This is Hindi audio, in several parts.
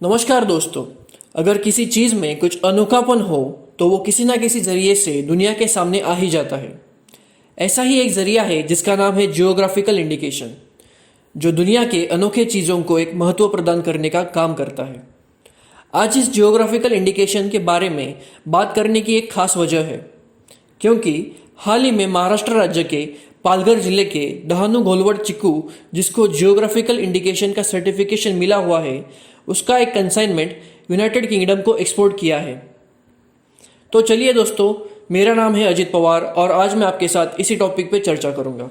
नमस्कार दोस्तों। अगर किसी चीज़ में कुछ अनोखापन हो तो वो किसी ना किसी जरिए से दुनिया के सामने आ ही जाता है। ऐसा ही एक जरिया है जिसका नाम है जियोग्राफिकल इंडिकेशन, जो दुनिया के अनोखे चीज़ों को एक महत्व प्रदान करने का काम करता है। आज इस जियोग्राफिकल इंडिकेशन के बारे में बात करने की एक खास वजह है, क्योंकि हाल ही में महाराष्ट्र राज्य के पालघर जिले के डहाणू घोलवड चिक्कू, जिसको जियोग्राफिकल इंडिकेशन का सर्टिफिकेशन मिला हुआ है, उसका एक कंसाइनमेंट यूनाइटेड किंगडम को एक्सपोर्ट किया है। तो चलिए दोस्तों, मेरा नाम है अजित पवार और आज मैं आपके साथ इसी टॉपिक पे चर्चा करूंगा।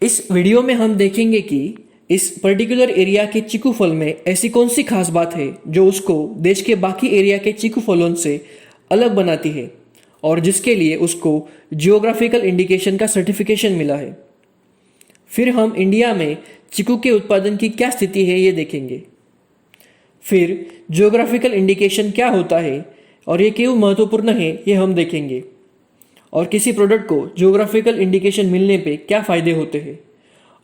इस वीडियो में हम देखेंगे कि इस पर्टिकुलर एरिया के चीकू फल में ऐसी कौन सी खास बात है जो उसको देश के बाकी एरिया के चीकू फलों से अलग बनाती है और जिसके लिए उसको जियोग्राफिकल इंडिकेशन का सर्टिफिकेशन मिला है। फिर हम इंडिया में चीकू के उत्पादन की क्या स्थिति है ये देखेंगे। फिर जियोग्राफिकल इंडिकेशन क्या होता है और ये क्यों महत्वपूर्ण है ये हम देखेंगे, और किसी प्रोडक्ट को जियोग्राफिकल इंडिकेशन मिलने पे क्या फ़ायदे होते हैं,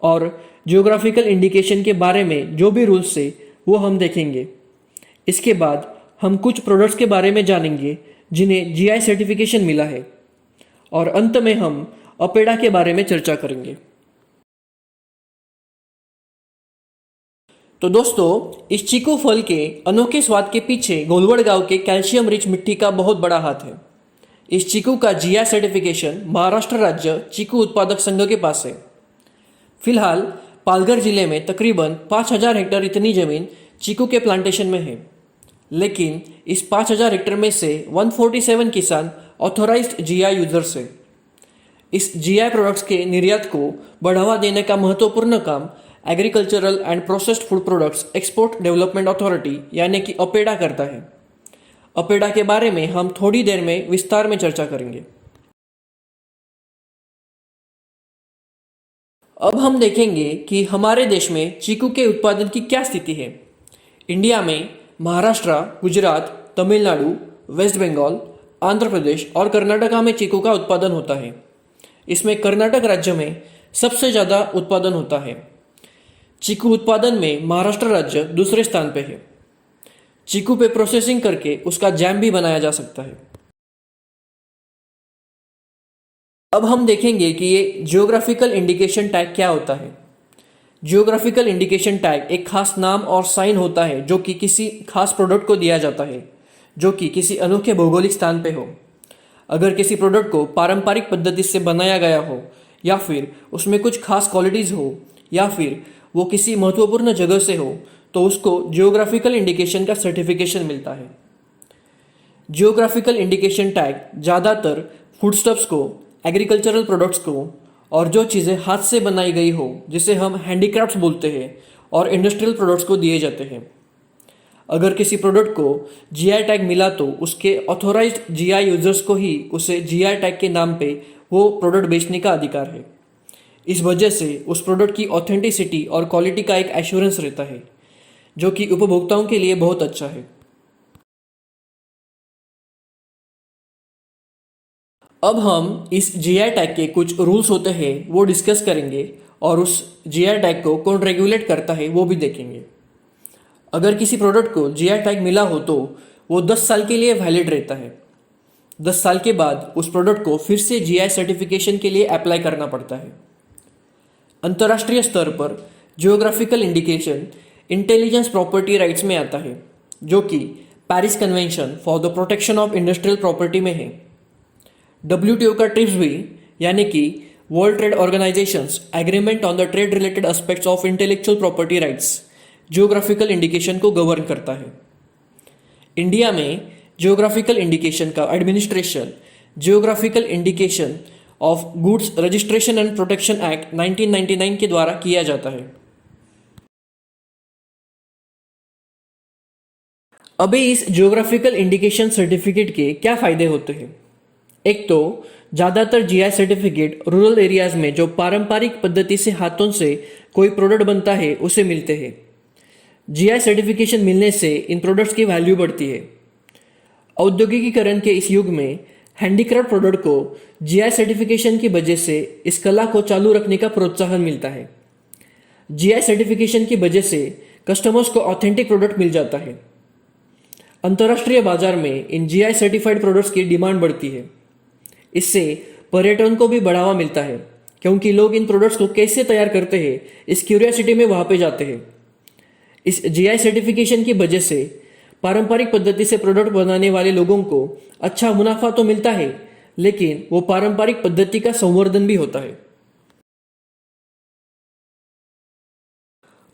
और जियोग्राफिकल इंडिकेशन के बारे में जो भी रूल्स है वो हम देखेंगे। इसके बाद हम कुछ प्रोडक्ट्स के बारे में जानेंगे जिन्हें जीआई सर्टिफिकेशन मिला है, और अंत में हम अपेडा के बारे में चर्चा करेंगे। तो दोस्तों, इस चीकू फल के अनोखे स्वाद के पीछे घोलवड गांव के कैल्शियम रिच मिट्टी का बहुत बड़ा हाथ है। इस चीकू का जीआई सर्टिफिकेशन महाराष्ट्र राज्य चीकू उत्पादक संघ के पास है। फिलहाल पालघर जिले में तकरीबन 5,000 हेक्टेयर इतनी जमीन चीकू के प्लांटेशन में है, लेकिन इस 5,000 हेक्टेयर में से 147 किसान ऑथोराइज्ड जीआई यूजर्स है। इस जीआई प्रोडक्ट्स के निर्यात को बढ़ावा देने का महत्वपूर्ण काम agricultural and processed food products export development authority यानी कि अपेडा करता है। अपेडा के बारे में हम थोड़ी देर में विस्तार में चर्चा करेंगे। अब हम देखेंगे कि हमारे देश में चीकू के उत्पादन की क्या स्थिति है। इंडिया में महाराष्ट्र, गुजरात, तमिलनाडु, वेस्ट बंगाल, आंध्र प्रदेश और कर्नाटका में चीकू का उत्पादन होता है। इसमें कर्नाटक राज्य में सबसे ज़्यादा उत्पादन होता है। चीकू उत्पादन में महाराष्ट्र राज्य दूसरे स्थान पे है। चीकू पे प्रोसेसिंग करके उसका जैम भी बनाया जा सकता है। अब हम देखेंगे कि ये जियोग्राफिकल इंडिकेशन टैग क्या होता है। जियोग्राफिकल इंडिकेशन टैग एक खास नाम और साइन होता है जो कि किसी खास प्रोडक्ट को दिया जाता है, जो कि किसी अनोखे भौगोलिक स्थान पे हो। अगर किसी प्रोडक्ट को पारंपरिक पद्धति से बनाया गया हो, या फिर उसमें कुछ खास क्वालिटीज़ हो, या फिर वो किसी महत्वपूर्ण जगह से हो, तो उसको जियोग्राफिकल इंडिकेशन का सर्टिफिकेशन मिलता है। जियोग्राफिकल इंडिकेशन टैग ज़्यादातर फूडस्टफ्स को, एग्रीकल्चरल प्रोडक्ट्स को और जो चीज़ें हाथ से बनाई गई हो, जिसे हम हैंडीक्राफ्ट्स बोलते हैं, और इंडस्ट्रियल प्रोडक्ट्स को दिए जाते हैं। अगर किसी प्रोडक्ट को जीआई टैग मिला तो उसके ऑथोराइज्ड जीआई यूजर्स को ही उसे जीआई टैग के नाम पे वो प्रोडक्ट बेचने का अधिकार है। इस वजह से उस प्रोडक्ट की ऑथेंटिसिटी और क्वालिटी का एक एश्योरेंस रहता है, जो कि उपभोक्ताओं के लिए बहुत अच्छा है। अब हम इस जीआई टैग के कुछ रूल्स होते हैं वो डिस्कस करेंगे, और उस जीआई टैग को कौन रेगुलेट करता है वो भी देखेंगे। अगर किसी प्रोडक्ट को जीआई टैग मिला हो तो वो 10 साल के लिए वैलिड रहता है। 10 साल के बाद उस प्रोडक्ट को फिर से जीआई सर्टिफिकेशन के लिए अप्लाई करना पड़ता है। अंतर्राष्ट्रीय स्तर पर geographical indication intelligence property rights में आता है, जो कि Paris convention for the protection of industrial property में है। WTO का ट्रिप्स भी, यानी कि world trade organisations agreement on the trade related aspects of intellectual property rights, geographical indication को गवर्न करता है। इंडिया में जियोग्राफिकल इंडिकेशन का administration geographical indication of goods registration and protection act 1999 के द्वारा किया जाता है। अभी इस जियोग्राफिकल इंडिकेशन सर्टिफिकेट के क्या फ़ायदे होते हैं। एक तो ज़्यादातर जीआई सर्टिफिकेट रूरल एरियाज में जो पारंपरिक पद्धति से हाथों से कोई प्रोडक्ट बनता है उसे मिलते हैं। जीआई सर्टिफिकेशन मिलने से इन प्रोडक्ट्स की वैल्यू बढ़ती है। औद्योगिकीकरण के इस युग में हैंडीक्राफ्ट प्रोडक्ट को जीआई सर्टिफिकेशन की वजह से इस कला को चालू रखने का प्रोत्साहन मिलता है। जीआई सर्टिफिकेशन की वजह से कस्टमर्स को ऑथेंटिक प्रोडक्ट मिल जाता है। अंतर्राष्ट्रीय बाजार में इन जीआई सर्टिफाइड प्रोडक्ट्स की डिमांड बढ़ती है। इससे पर्यटन को भी बढ़ावा मिलता है, क्योंकि लोग इन प्रोडक्ट्स को कैसे तैयार करते हैं इस क्यूरियोसिटी में वहाँ पे जाते हैं। इस जीआई सर्टिफिकेशन की वजह से पारंपरिक पद्धति से प्रोडक्ट बनाने वाले लोगों को अच्छा मुनाफा तो मिलता है, लेकिन वो पारंपरिक पद्धति का संवर्धन भी होता है।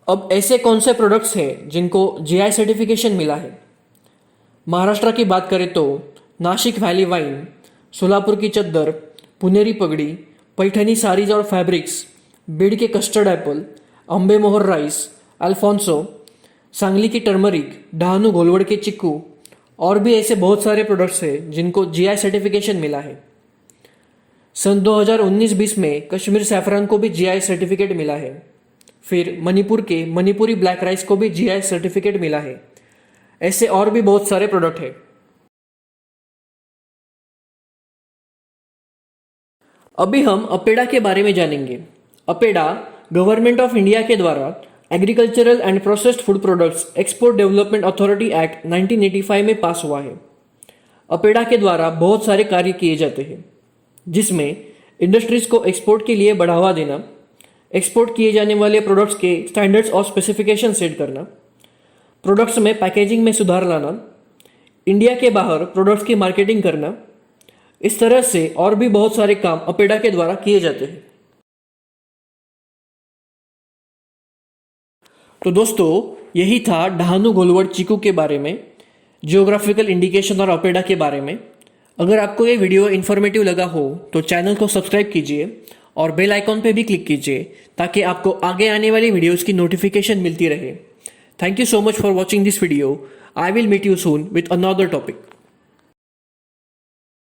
अब ऐसे कौन से प्रोडक्ट्स हैं जिनको जीआई सर्टिफिकेशन मिला है? महाराष्ट्र की बात करें तो नासिक वैली वाइन, सोलापुर की चद्दर, पुनेरी पगड़ी, पैठनी साड़ीज और फैब्रिक्स, बीड़ के कस्टर्ड एप्पल, अम्बे मोहर राइस, अल्फोंसो, सांगली की टर्मरिक, डहानू घोलवड़ के चिक्कू और भी ऐसे बहुत सारे प्रोडक्ट्स हैं जिनको जीआई सर्टिफिकेशन मिला है। सन 2019-20 में कश्मीर सैफरन को भी जीआई सर्टिफिकेट मिला है। फिर मणिपुर के मणिपुरी ब्लैक राइस को भी जीआई सर्टिफिकेट मिला है। ऐसे और भी बहुत सारे प्रोडक्ट हैं। अभी हम अपेडा के बारे में जानेंगे। अपेडा गवर्नमेंट ऑफ इंडिया के द्वारा agricultural and processed food products export development authority act 1985 में पास हुआ है। अपेडा के द्वारा बहुत सारे कार्य किए जाते हैं, जिसमें इंडस्ट्रीज को एक्सपोर्ट के लिए बढ़ावा देना, एक्सपोर्ट किए जाने वाले प्रोडक्ट्स के स्टैंडर्ड्स और स्पेसिफिकेशन सेट करना, प्रोडक्ट्स में पैकेजिंग में सुधार लाना, इंडिया के बाहर प्रोडक्ट्स की मार्केटिंग करना, इस तरह से और भी बहुत सारे काम अपेडा के द्वारा किए जाते हैं। तो दोस्तों, यही था डहानू घोलवड़ चीकू के बारे में, जियोग्राफिकल इंडिकेशन और अपेडा के बारे में। अगर आपको ये वीडियो इन्फॉर्मेटिव लगा हो तो चैनल को सब्सक्राइब कीजिए और बेल आइकॉन पे भी क्लिक कीजिए, ताकि आपको आगे आने वाली वीडियोस की नोटिफिकेशन मिलती रहे। Thank you so much for watching this video. I will meet you soon with another topic.